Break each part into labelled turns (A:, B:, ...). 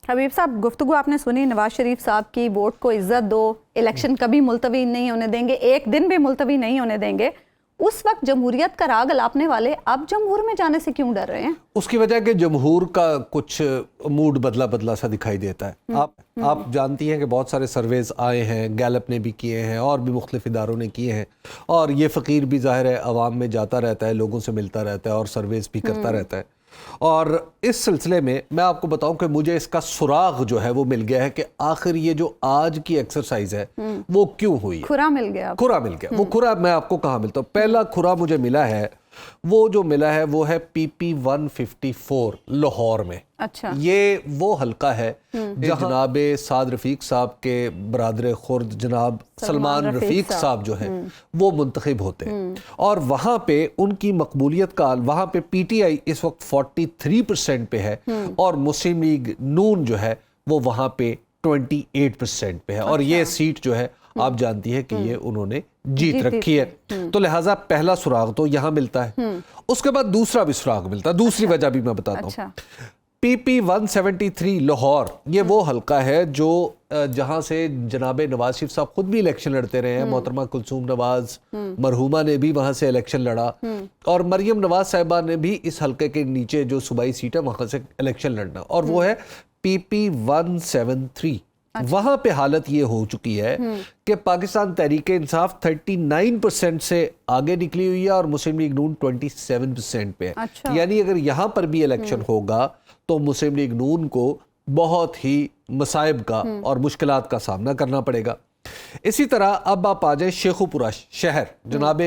A: حبیب صاحب گفتگو آپ نے سنی نواز شریف صاحب کی، ووٹ کو عزت دو، الیکشن کبھی ملتوی نہیں ہونے دیں گے، ایک دن بھی ملتوی نہیں ہونے دیں گے. اس وقت جمہوریت کا راگ الاپنے والے اب جمہور میں جانے سے کیوں ڈر رہے ہیں؟
B: اس کی وجہ کہ جمہور کا کچھ موڈ بدلا سا دکھائی دیتا ہے. آپ جانتی ہیں کہ بہت سارے سرویز آئے ہیں، گیلپ نے بھی کیے ہیں اور بھی مختلف اداروں نے کیے ہیں، اور یہ فقیر بھی ظاہر ہے عوام میں جاتا رہتا ہے، لوگوں سے ملتا رہتا ہے اور سرویز بھی کرتا رہتا ہے. اور اس سلسلے میں میں آپ کو بتاؤں کہ مجھے اس کا سراغ جو ہے وہ مل گیا ہے کہ آخر یہ جو آج کی ایکسرسائز ہے وہ کیوں ہوئی ہے.
A: کھرا مل گیا.
B: وہ کھرا میں آپ کو کہاں ملتا ہوں؟ پہلا کھرا مجھے ملا ہے، وہ جو ملا ہے وہ ہے PP 154 لاہور میں.
A: اچھا.
B: یہ وہ حلقہ ہے جہاں جناب سعد رفیق صاحب کے برادر خرد جناب سلمان رفیق صاحب جو ہے وہ منتخب ہوتے ہیں، اور وہاں پہ ان کی مقبولیت کا وہاں پہ PTI اس وقت 43% پہ ہے، اور مسلم لیگ نون جو ہے وہ وہاں پہ 28% پہ ہے. اور یہ سیٹ جو ہے آپ جانتی ہے کہ یہ انہوں نے جیت رکھی ہے. تو لہٰذا پہلا سراغ تو یہاں ملتا ہے. اس کے بعد دوسرا بھی سراغ ملتا ہے. دوسری وجہ بھی میں بتاتا ہوں. PP 173 لاہور یہ وہ حلقہ ہے جو جہاں سے جناب نواز شریف صاحب خود بھی الیکشن لڑتے رہے ہیں. محترمہ کلثوم نواز مرحومہ نے بھی وہاں سے الیکشن لڑا، اور مریم نواز صاحبہ نے بھی اس حلقے کے نیچے جو صوبائی سیٹ ہے وہاں سے الیکشن لڑنا، اور وہ ہے PP 173. وہاں پہ حالت یہ ہو چکی ہے کہ پاکستان تحریک انصاف 39% سے آگے نکلی ہوئی ہے، اور مسلم لیگ نون 27% پہ ہے. یعنی اگر یہاں پر بھی الیکشن ہوگا تو مسلم لیگ نون کو بہت ہی مصائب کا اور مشکلات کا سامنا کرنا پڑے گا. اسی طرح اب آپ آ جائیں شیخوپورہ شہر. جناب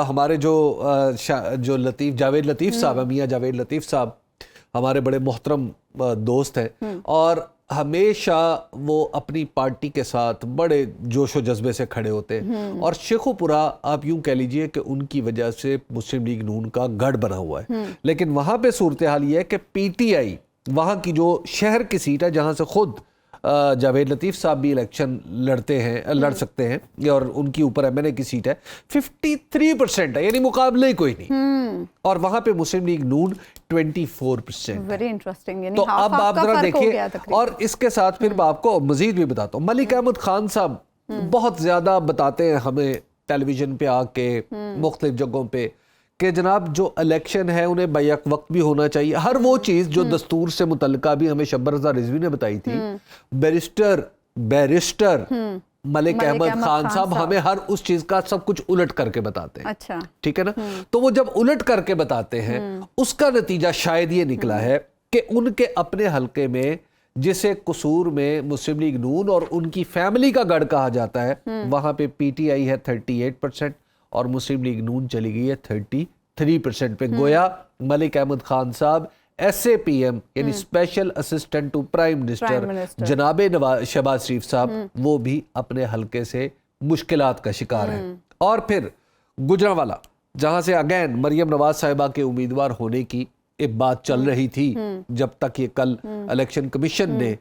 B: ہمارے جو لطیف جاوید لطیف صاحب ہیں، میاں جاوید لطیف صاحب ہمارے بڑے محترم دوست ہیں، اور ہمیشہ وہ اپنی پارٹی کے ساتھ بڑے جوش و جذبے سے کھڑے ہوتے ہیں. اور شیخوپورہ آپ یوں کہہ لیجئے کہ ان کی وجہ سے مسلم لیگ نون کا گڑھ بنا ہوا ہے. لیکن وہاں پہ صورتحال یہ ہے کہ PTI وہاں کی جو شہر کی سیٹ ہے جہاں سے خود جاوید لطیف صاحب بھی الیکشن لڑ سکتے ہیں، اور ان کی اوپر MNA کی سیٹ ہے، 53% ہے، یعنی مقابلے ہی کوئی نہیں. اور وہاں پہ مسلم لیگ نون 24%.
A: Very interesting.
B: تو اب آپ ذرا دیکھیں، اور اس کے ساتھ پھر میں آپ کو مزید بھی بتاتا ہوں. ملک احمد خان صاحب بہت زیادہ بتاتے ہیں ہمیں ٹیلی ویژن پہ آ کے مختلف جگہوں پہ کہ جناب جو الیکشن ہے انہیں بیک وقت بھی ہونا چاہیے. ہر وہ چیز جو دستور سے متعلقہ بھی ہمیں شبر رضا رضوی نے بتائی تھی، بیرسٹر ملک احمد خان صاحب ہمیں ہر اس چیز کا سب کچھ الٹ کر کے بتاتے ہیں.
A: اچھا
B: ٹھیک ہے نا؟ تو وہ جب الٹ کر کے بتاتے ہیں اس کا نتیجہ شاید یہ نکلا ہے کہ ان کے اپنے حلقے میں جسے قصور میں مسلم لیگ نون اور ان کی فیملی کا گڑھ کہا جاتا ہے، وہاں پہ PTI ہے 38%، اور مسلم لیگ نون چلی گئی ہے 33% پہ. گویا ملک احمد خان صاحب SAPM یعنی special assistant to prime minister جناب شہباز شریف صاحب وہ بھی اپنے حلقے سے مشکلات کا شکار ہیں. اور پھر گجرانوالہ جہاں سے اگین مریم نواز صاحبہ کے امیدوار ہونے کی ایک بات چل رہی تھی جب تک یہ کل الیکشن کمیشن نے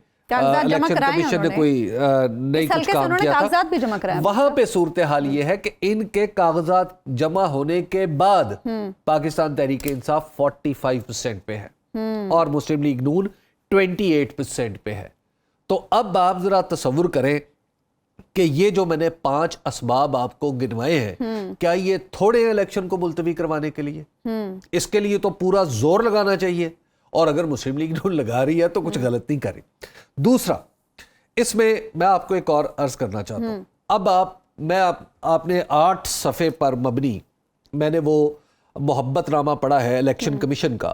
B: کوئی نئی کچھ کام کیا تھا. وہاں پہ صورتحال یہ ہے کہ ان کے کاغذات جمع ہونے کے بعد پاکستان تحریک انصاف 45% پہ ہے، اور مسلم لیگ نون 28% پہ ہے. تو اب آپ ذرا تصور کریں کہ یہ جو میں نے 5 اسباب آپ کو گنوائے ہیں، کیا یہ تھوڑے الیکشن کو ملتوی کروانے کے لیے؟ اس کے لیے تو پورا زور لگانا چاہیے، اور اگر مسلم لیگ نون لگا رہی ہے تو کچھ غلط نہیں کر رہی. دوسرا، اس میں میں آپ کو ایک اور عرض کرنا چاہتا ہوں. اب آپ نے 8 صفحے پر مبنی میں نے وہ محبت نامہ پڑھا ہے الیکشن کمیشن کا،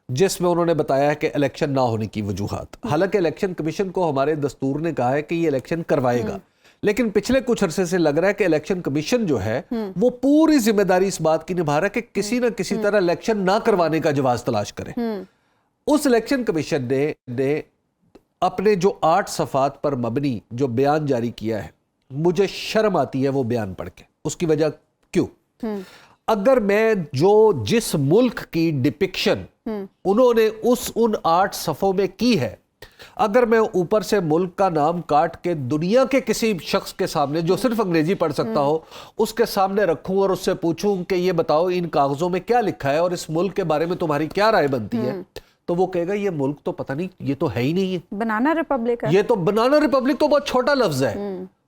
B: جس میں انہوں نے بتایا ہے کہ الیکشن نہ ہونے کی وجوہات. حالانکہ الیکشن کمیشن کو ہمارے دستور نے کہا ہے کہ یہ الیکشن کروائے گا، لیکن پچھلے کچھ عرصے سے لگ رہا ہے کہ الیکشن کمیشن جو ہے وہ پوری ذمہ داری اس بات کی نبھا رہا ہے کہ کسی نہ کسی طرح الیکشن نہ کروانے کا جواز تلاش کرے. اس الیکشن کمیشن نے اپنے جو 8 صفحات پر مبنی جو بیان جاری کیا ہے، مجھے شرم آتی ہے وہ بیان پڑھ کے. اس کی وجہ کیوں؟ اگر میں جس ملک کی ڈپکشن انہوں نے ان 8 صفحوں میں کی ہے، اگر میں اوپر سے ملک کا نام کاٹ کے دنیا کے کسی شخص کے سامنے جو صرف انگریزی پڑھ سکتا ہو اس کے سامنے رکھوں اور اس سے پوچھوں کہ یہ بتاؤ ان کاغذوں میں کیا لکھا ہے اور اس ملک کے بارے میں تمہاری کیا رائے بنتی ہے، تو وہ کہے گا یہ ملک تو پتہ نہیں، یہ تو ہے ہی نہیں ہے،
A: بنانا ریپبلک ہے.
B: یہ تو بنانا ریپبلک تو بہت چھوٹا لفظ ہے.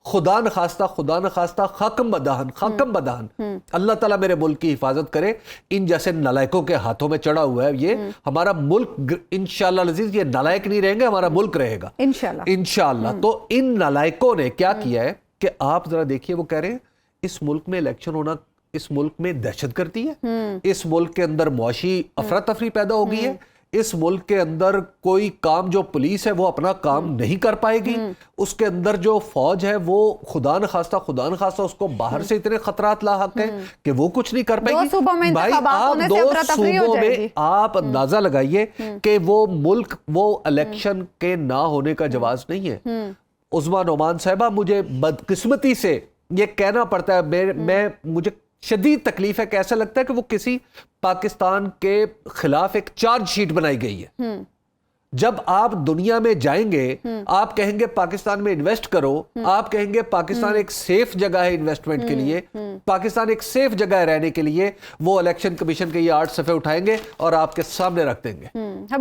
B: خدا نخواستہ خاکم بدہن اللہ تعالیٰ میرے ملک کی حفاظت کرے، ان جیسے نالائکوں کے ہاتھوں میں چڑھا ہوا ہے یہ ہمارا ملک. انشاءاللہ العزیز یہ نالائک نہیں رہیں گے، ہمارا ملک رہے گا انشاءاللہ. تو ان نالائکوں نے کیا کیا ہے کہ آپ ذرا دیکھیے، وہ کہہ رہے ہیں اس ملک میں الیکشن ہونا اس ملک میں دہشت گردی ہے، اس ملک کے اندر معاشی افراتفری پیدا ہو گئی ہے، اس ملک کے اندر کوئی کام جو پولیس ہے وہ اپنا کام نہیں کر پائے گی، اس کے اندر جو فوج ہے وہ خدا نخواستہ اس کو باہر سے اتنے خطرات لاحق ہیں کہ وہ کچھ نہیں کر پائے گی. بھائی آپ 2 صوبوں میں آپ اندازہ لگائیے کہ وہ ملک وہ الیکشن کے نہ ہونے کا جواز نہیں ہے. عظمیٰ نعمان صاحبہ، مجھے بدقسمتی سے یہ کہنا پڑتا ہے، مجھے شدید تکلیف ہے کہ ایسا لگتا ہے کہ وہ کسی پاکستان کے خلاف ایک چارج شیٹ بنائی گئی ہے. جب آپ دنیا میں جائیں گے آپ کہیں گے پاکستان میں انویسٹ کرو، آپ کہیں گے پاکستان ایک سیف جگہ ہے انویسٹمنٹ کے لیے، پاکستان ایک سیف جگہ ہے رہنے کے لیے، وہ الیکشن کمیشن کے یہ 8 صفحے اٹھائیں گے اور آپ کے سامنے رکھ دیں گے.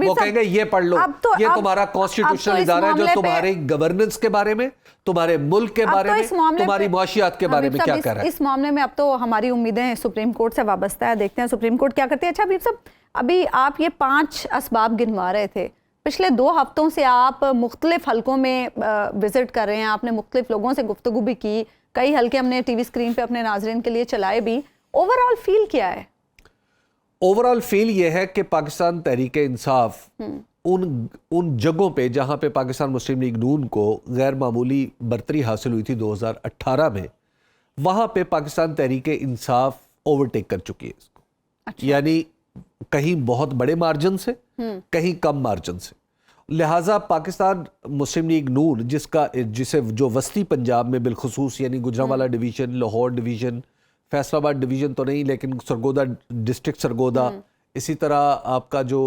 B: وہ کہیں گے یہ پڑھ لو، یہ تمہارا کانسٹیٹیوشنل ادارہ ہے جو تمہاری گورننس کے بارے میں، تمہارے ملک کے بارے میں، تمہاری معاشیات کے بارے میں کیا کہہ رہا ہے.
A: اس معاملے میں اب تو ہماری امیدیں سپریم کورٹ سے وابستہ ہے، دیکھتے ہیں سپریم کورٹ کیا کرتی ہے. اچھا حبیب صاحب، ابھی آپ یہ 5 اسباب گنوا رہے تھے، پچھلے 2 ہفتوں سے آپ مختلف حلقوں میں وزٹ کر رہے ہیں، آپ نے مختلف لوگوں سے گفتگو بھی کی، کئی حلقے ہم نے ٹی وی اسکرین پہ اپنے ناظرین کے لیے چلائے بھی. اوورآل فیل کیا ہے؟
B: اوورآل فیل یہ ہے کہ پاکستان تحریک انصاف ان جگہوں پہ جہاں پہ پاکستان مسلم لیگ نون کو غیر معمولی برتری حاصل ہوئی تھی 2018 میں، وہاں پہ پاکستان تحریک انصاف اوورٹیک کر چکی ہے اس کو. یعنی کہیں بہت بڑے مارجن سے، کہیں کم مارجن سے. لہٰذا پاکستان مسلم لیگ نون جسے جو وسطی پنجاب میں بالخصوص یعنی گجرانوالہ ڈویژن، لاہور ڈویژن، فیصل آباد ڈویژن تو نہیں لیکن سرگودا ڈسٹرکٹ سرگودا، اسی طرح آپ کا جو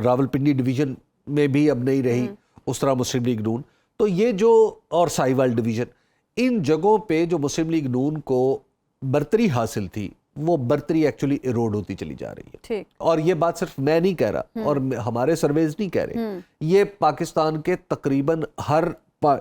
B: راولپنڈی ڈویژن میں بھی اب نہیں رہی اس طرح مسلم لیگ نون، تو یہ جو اور ساہیوال ڈویژن، ان جگہوں پہ جو مسلم لیگ نون کو برتری حاصل تھی وہ برتری ایکچولی ایروڈ ہوتی چلی جا رہی ہے. اور یہ بات صرف میں نہیں کہہ رہا اور ہمارے سرویز نہیں کہہ رہے، یہ پاکستان کے تقریباً ہر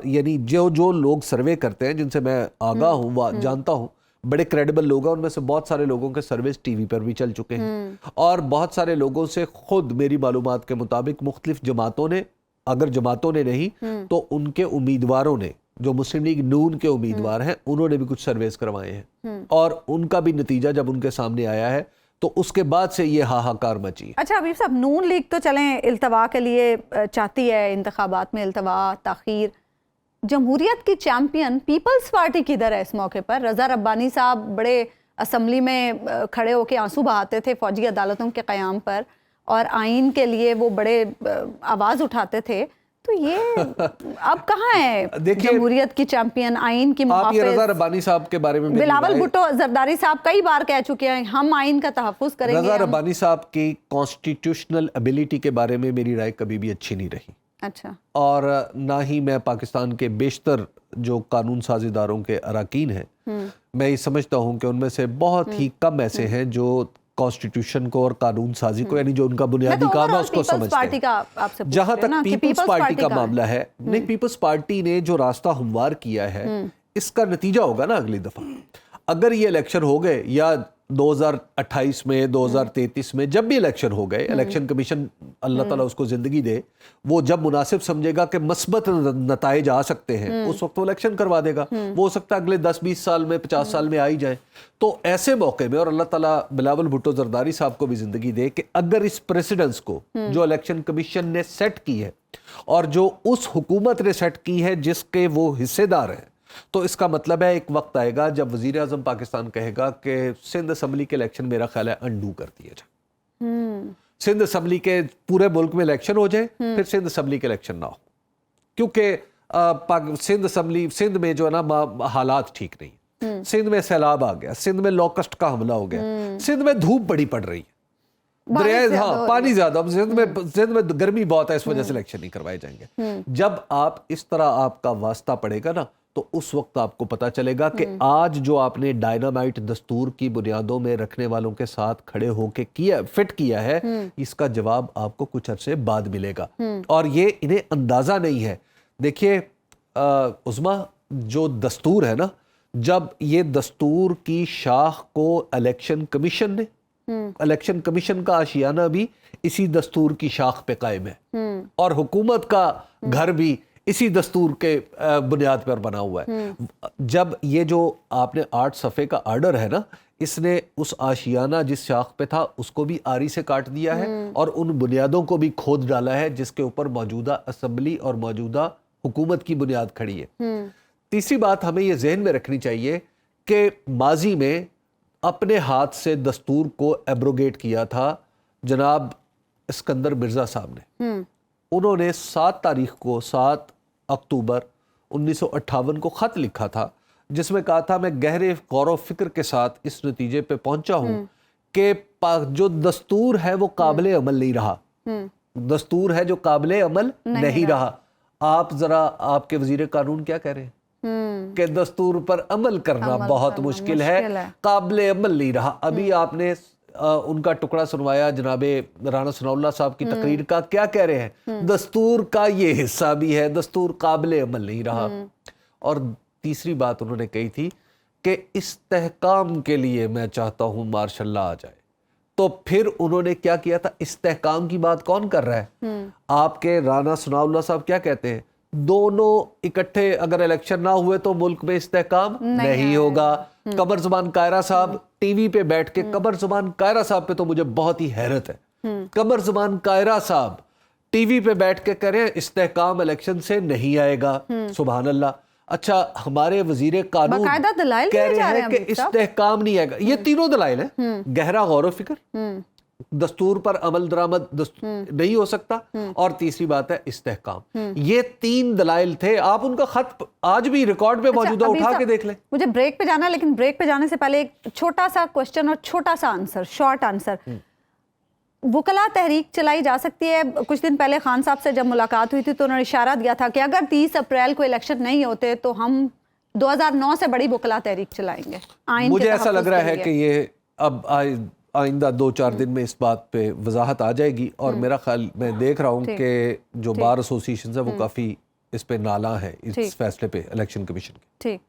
B: یعنی جو لوگ سروے کرتے ہیں، جن سے میں آگاہ ہوں جانتا ہوں، بڑے کریڈیبل لوگ ہیں، ان میں سے بہت سارے لوگوں کے سرویز ٹی وی پر بھی چل چکے ہیں، اور بہت سارے لوگوں سے خود میری معلومات کے مطابق مختلف جماعتوں نے، اگر جماعتوں نے نہیں تو ان کے امیدواروں نے، جو مسلم لیگ نون کے امیدوار ہیں، انہوں نے بھی کچھ سرویز کروائے ہیں، اور ان کا بھی نتیجہ جب ان کے سامنے آیا ہے تو اس کے بعد سے یہ ہاہاکار مچی.
A: اچھا حبیب صاحب، نون لیگ تو چلیں التوا کے لیے چاہتی ہے، انتخابات میں التوا، تاخیر. جمہوریت کی چیمپئن پیپلز پارٹی کدھر ہے اس موقع پر؟ رضا ربانی صاحب بڑے اسمبلی میں کھڑے ہو کے آنسو بہاتے تھے فوجی عدالتوں کے قیام پر، اور آئین کے لیے وہ بڑے آواز اٹھاتے تھے. تو یہ اب کہاں ہے جمہوریت کی چیمپئن، آئین کی محافظ؟
B: آپ یہ رضا ربانی صاحب کے بارے میں
A: بلاول بھٹو زرداری صاحب کئی بار کہہ چکے ہیں ہم آئین کا تحفظ کریں گے.
B: رضا ربانی صاحب کی کانسٹیٹیوشنل ایبیلٹی کے بارے میں میری رائے کبھی بھی اچھی نہیں رہی.
A: اچھا. اور
B: نہ ہی میں پاکستان کے بیشتر جو قانون ساز اداروں کے اراکین ہیں، میں یہ سمجھتا ہوں کہ ان میں سے بہت ہی کم ایسے ہیں جو کانسٹیٹیوشن کو اور قانون سازی کو، یعنی جو ان کا بنیادی کام ہے اس کو سمجھتے ہیں. جہاں تک پیپلز پارٹی کا معاملہ ہے، نہیں، پیپلز پارٹی نے جو راستہ ہموار کیا ہے اس کا نتیجہ ہوگا نا اگلی دفعہ. اگر یہ الیکشن ہو گئے یا 2028 میں 2033 میں جب بھی الیکشن ہو گئے، الیکشن کمیشن اللہ تعالیٰ اس کو زندگی دے، وہ جب مناسب سمجھے گا کہ مثبت نتائج آ سکتے ہیں اس وقت وہ الیکشن کروا دے گا. وہ ہو سکتا ہے اگلے 10-20 سال میں 50 سال میں آئی جائیں. تو ایسے موقع میں، اور اللہ تعالیٰ بلاول بھٹو زرداری صاحب کو بھی زندگی دے، کہ اگر اس پریسیڈنس کو جو الیکشن کمیشن نے سیٹ کی ہے اور جو اس حکومت نے سیٹ کی ہے جس کے وہ حصے دار ہیں، تو اس کا مطلب ہے ایک وقت آئے گا جب وزیر اعظم پاکستان کہے گا کہ سندھ اسمبلی کے الیکشن میرا خیال ہے انڈو کر دیا جائے. سندھ اسمبلی کے پورے ملک میں الیکشن ہو جائے، پھر سندھ اسمبلی کے الیکشن نہ ہو، کیونکہ سندھ میں جو ہے نا حالات ٹھیک نہیں. سندھ میں سیلاب آ گیا، سندھ میں لوکسٹ کا حملہ ہو گیا، سندھ میں دھوپ بڑی پڑ رہی ہے، دریائے، ہاں پانی زیادہ، سندھ میں گرمی بہت ہے، اس وجہ سے الیکشن نہیں کروائے جائیں گے. جب آپ اس طرح آپ کا واسطہ پڑے گا نا تو اس وقت آپ کو پتا چلے گا کہ آج جو آپ نے ڈائنامائٹ دستور کی بنیادوں میں رکھنے والوں کے ساتھ کھڑے ہو کے فٹ کیا ہے، اس کا جواب آپ کو کچھ عرصے بعد ملے گا، اور یہ انہیں اندازہ نہیں ہے۔ دیکھیے عظمیٰ، جو دستور ہے نا، جب یہ دستور کی شاخ کو الیکشن کمیشن کا آشیانہ بھی اسی دستور کی شاخ پہ قائم ہے، اور حکومت کا گھر بھی اسی دستور کے بنیاد پر بنا ہوا ہے۔ جب یہ جو آپ نے 8 صفحے کا آرڈر ہے نا، اس نے اس آشیانہ جس شاخ پہ تھا اس کو بھی آری سے کاٹ دیا ہے، اور ان بنیادوں کو بھی کھود ڈالا ہے جس کے اوپر موجودہ اسمبلی اور موجودہ حکومت کی بنیاد کھڑی ہے۔ تیسری بات ہمیں یہ ذہن میں رکھنی چاہیے کہ ماضی میں اپنے ہاتھ سے دستور کو ایبروگیٹ کیا تھا جناب اسکندر مرزا صاحب نے۔ انہوں نے 7 اکتوبر 1958 کو خط لکھا تھا جس میں کہا تھا، میں گہرے غور و فکر کے ساتھ اس نتیجے پہ پہنچا ہوں کہ جو دستور ہے وہ قابل عمل نہیں رہا، دستور ہے جو قابل عمل نہیں رہا۔ آپ ذرا آپ کے وزیر قانون کیا کہہ رہے ہیں کہ دستور پر عمل کرنا بہت مشکل ہے، قابل عمل نہیں رہا۔ ابھی آپ نے ان کا ٹکڑا سنوایا جناب رانا ثناء اللہ صاحب کی تقریر کا، کیا کہہ رہے ہیں؟ دستور کا یہ حصہ بھی ہے، دستور قابل عمل نہیں رہا۔ اور تیسری بات انہوں نے کہی تھی کہ استحکام کے لیے میں چاہتا ہوں مارشل لا آ جائے۔ تو پھر انہوں نے کیا کیا تھا؟ استحکام کی بات کون کر رہا ہے؟ آپ کے رانا ثناء اللہ صاحب کیا کہتے ہیں؟ دونوں اکٹھے اگر الیکشن نہ ہوئے تو ملک میں استحکام نہیں ہوگا۔ قمر زمان کائرہ صاحب ٹی وی پہ بیٹھ کے، قمر زمان کائرہ صاحب پہ تو مجھے بہت ہی حیرت ہے، قمر زمان کائرہ صاحب ٹی وی پہ بیٹھ کے کہہ رہے ہیں استحکام الیکشن سے نہیں آئے گا۔ سبحان اللہ۔ اچھا، ہمارے وزیر قانون کہہ رہے ہیں کہ استحکام نہیں آئے گا۔ یہ تینوں دلائل ہیں، گہرا غور و فکر، دستور پر عمل درآمد نہیں ہو سکتا، اور تیسری بات ہے استحکام۔ یہ 3 دلائل تھے۔ آپ ان کا خط آج بھی ریکارڈ پہ موجودہ، اٹھا کے دیکھ لیں۔
A: مجھے بریک پہ جانا، لیکن بریک پہ جانے سے پہلے ایک چھوٹا سا کوشچن اور چھوٹا سا آنسر، شارٹ آنسر۔ وکلاء تحریک چلائی جا سکتی ہے؟ کچھ دن پہلے خان صاحب سے جب ملاقات ہوئی تھی تو انہوں نے اشارہ دیا تھا کہ اگر 30 اپریل کو الیکشن نہیں ہوتے تو ہم 2009 سے بڑی وکلاء تحریک چلائیں گے۔
B: مجھے ایسا لگ رہا ہے کہ یہ اب آئندہ 2-4 دن میں اس بات پہ وضاحت آ جائے گی، اور میرا خیال میں دیکھ رہا ہوں کہ جو بار ایسوسی ایشنز ہیں وہ کافی اس پہ نالاں ہیں، اس فیصلے پہ الیکشن کمیشن کے۔
A: ٹھیک